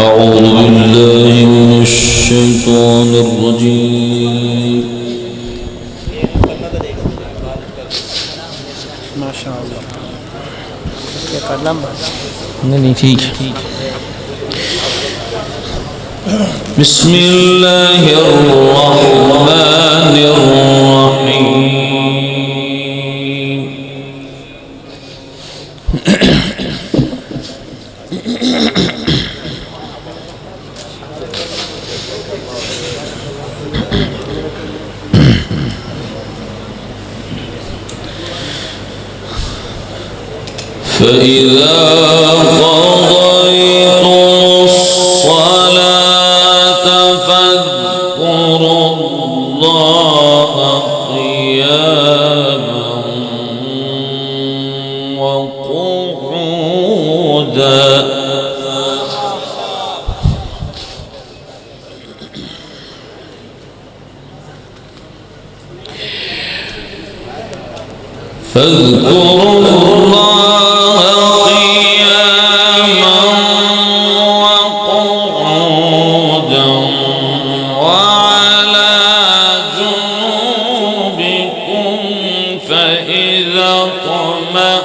أعوذ بالله من الشيطان الرجيم. ما شاء الله नहीं ठीक। بسم الله الرحمن الرحيم. فإذا قضيتم الصلاة فاذكروا الله قياما وقعودا فاذكروا الله قياما وقعودا وعلى جنوبكم فإذا اطمأننتم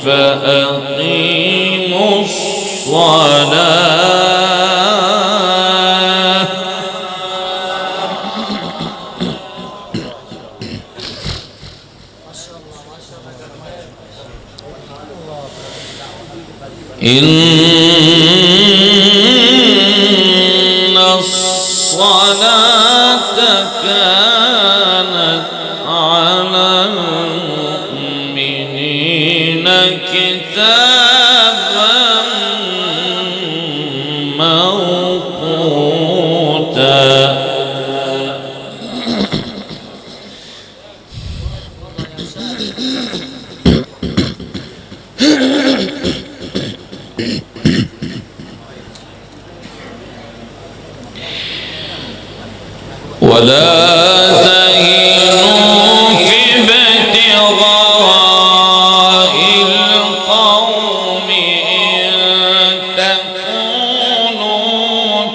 فأقيموا الصلاة إن الصلاة كانت على المؤمنين كتابا موقوتا ولا تهنوا في ابتغاء القوم إن تكونوا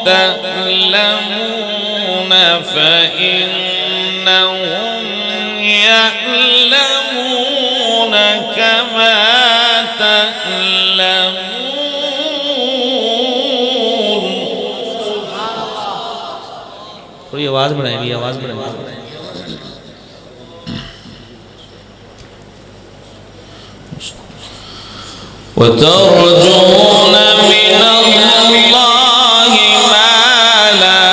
تألمون فإنهم يعلمون كما تألمون. थोड़ी आवाज बढ़ाएं भी आवाज बढ़ाएं وترجون من الله ما لا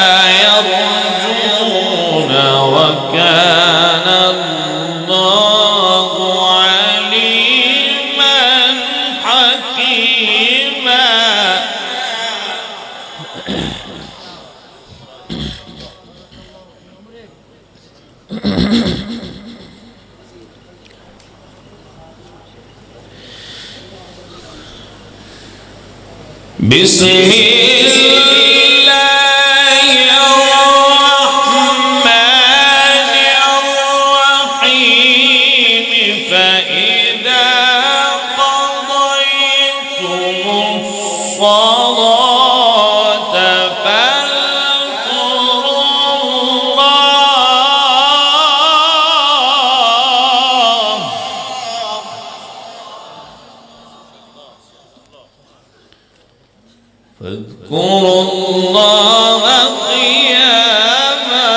يرجون وكان الله عليما حكيما. بسم الله الرحمن الرحيم. فإذا قضيتم الصلاة فاذكروا الله فاذكروا الله قياما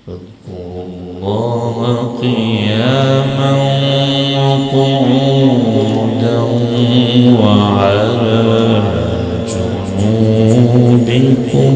فاذكروا الله قياما وقعودا وعلى جنوبكم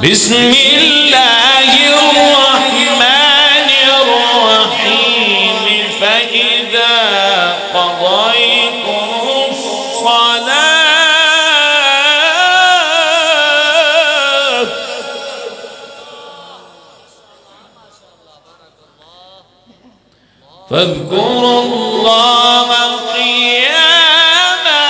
بسم الله الرحمن الرحيم فإذا قضيتم الصلاة فاذكروا الله قياما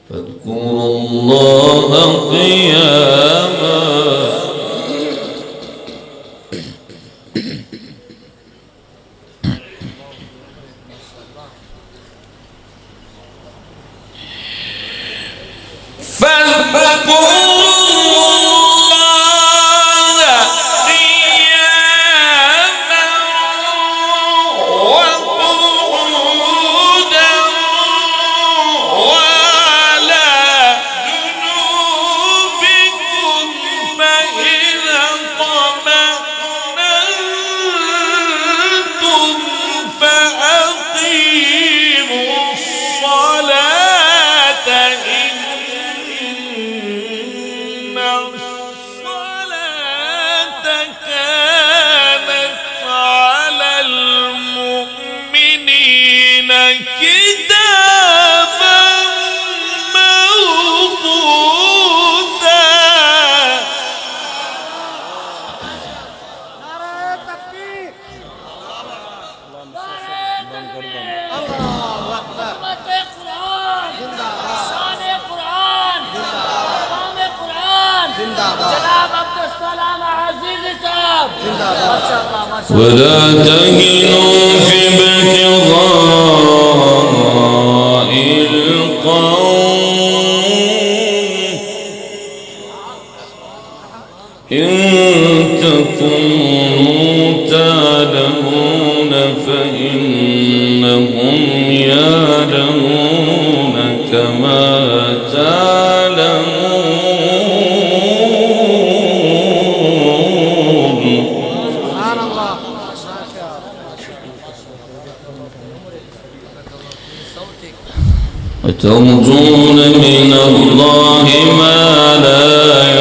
فاذكروا الله قياما ولا تهنوا في ابتغاء القوم إن تكونوا تعلمون فإنهم يعلمون كما تعلمون وترجون من الله ما لا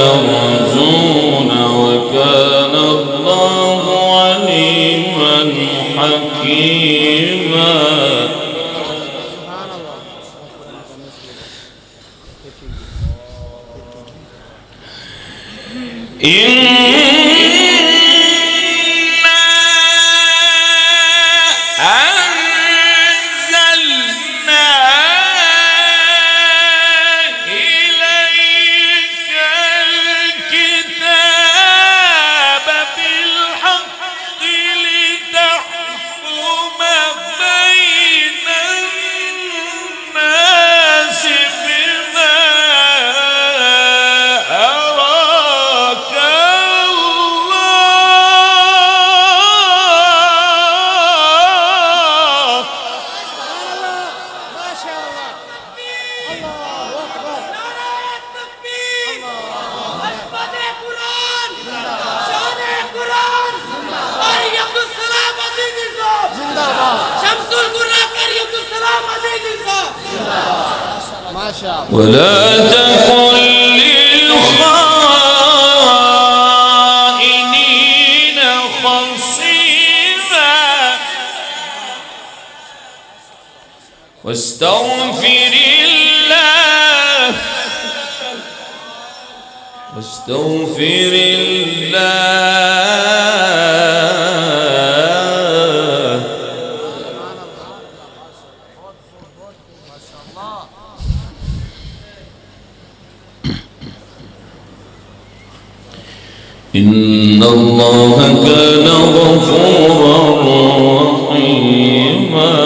يرجون وكان الله عليما حكيما ولا تكن للخائنين خصيما واستغفر الله واستغفر الله إن الله كان غفورا رحيما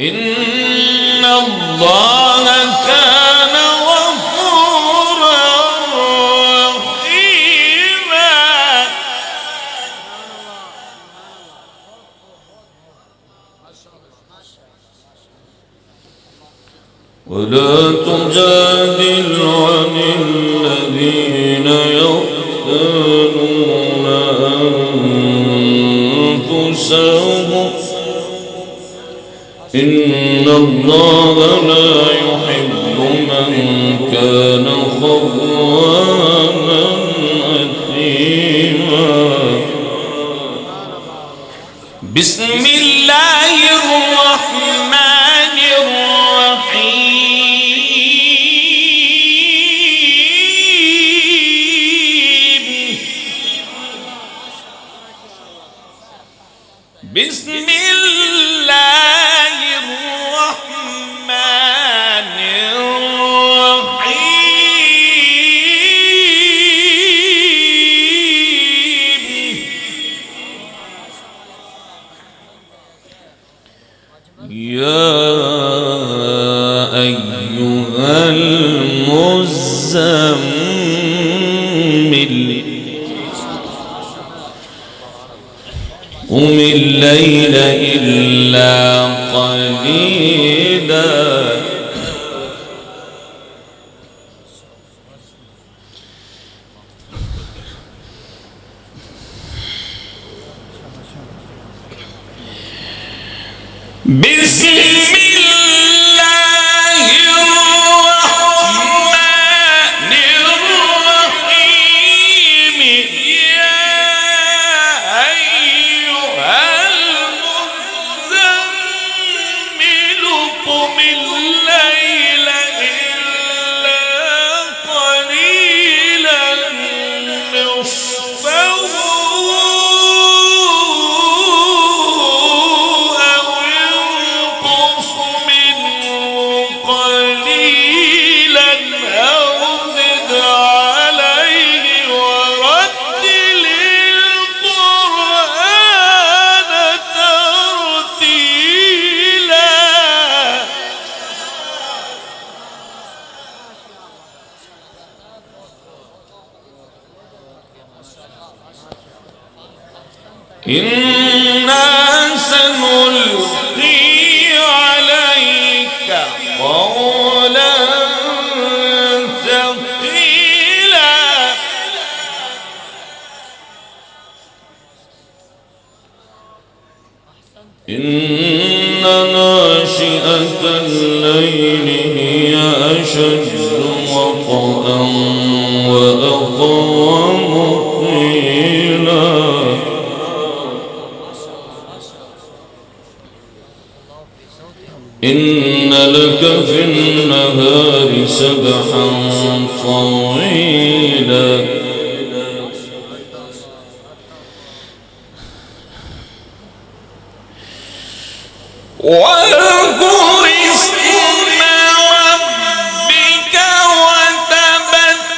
إن الله كان غفورا رحيما ولا تجادل عن الذين يختانون أنفسهم إن الله لا يحب من كان خوانا أثيما بسم الله الرحمن الرحيم بسم الله الرحمن الرحيم يا أيها المزمل قم الليل إلا قليلا بسم الله الرحمن الرحيم يا أيها المزمل قم الليل إلا قليلا نصفه إنا سنلقي عليك قولا ثقيلا إن ناشئة الليل هي أشد وطئا وأقوم قيلا إن لك في النهار سبحا طويلا واذكر اسم ربك وتبتل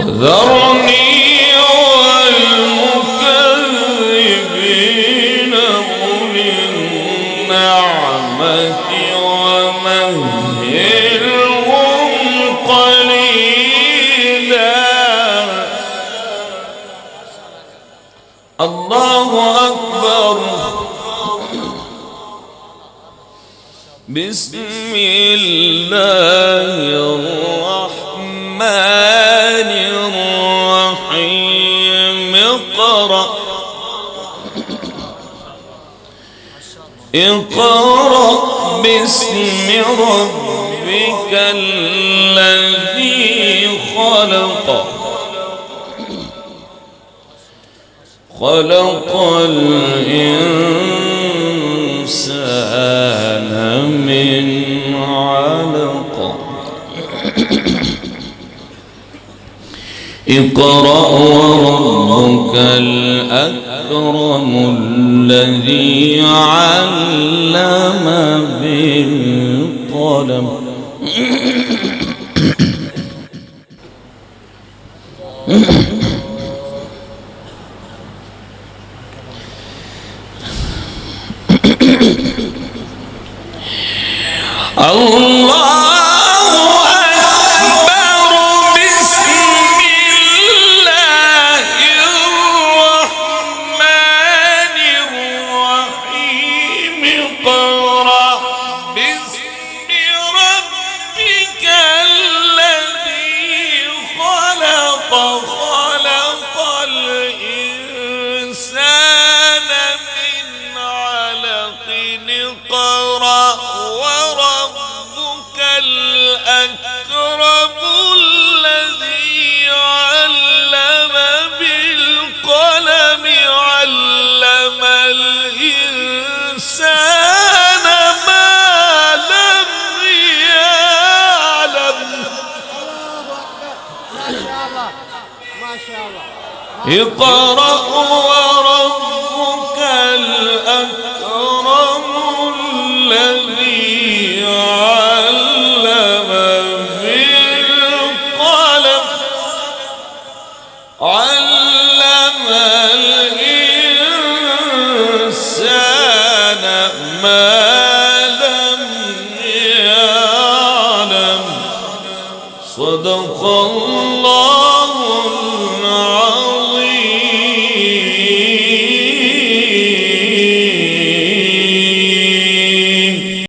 ذرني والمكذبين أولي النعمة ومهلهم قليلا. الله أكبر. بسم الله الرحمن الرحيم. اقرأ باسم ربك الذي خلق. خلق الإنسان من علق. اقرأ وربك الأكرم الذي علم بالقلم. الله أكبر. بسم الله الرحمن الرحيم. اقرأ باسم ربك الذي خلق. خلق الإنسان من علق. اقرأ وربك الأكرم الذي علم بالقلم. علم الإنسان ما لم يعلم. ما شاء الله. اقرأ وربك الأكرم الذي علم بالقلم. علم الإنسان ما لم يعلم. صدق الله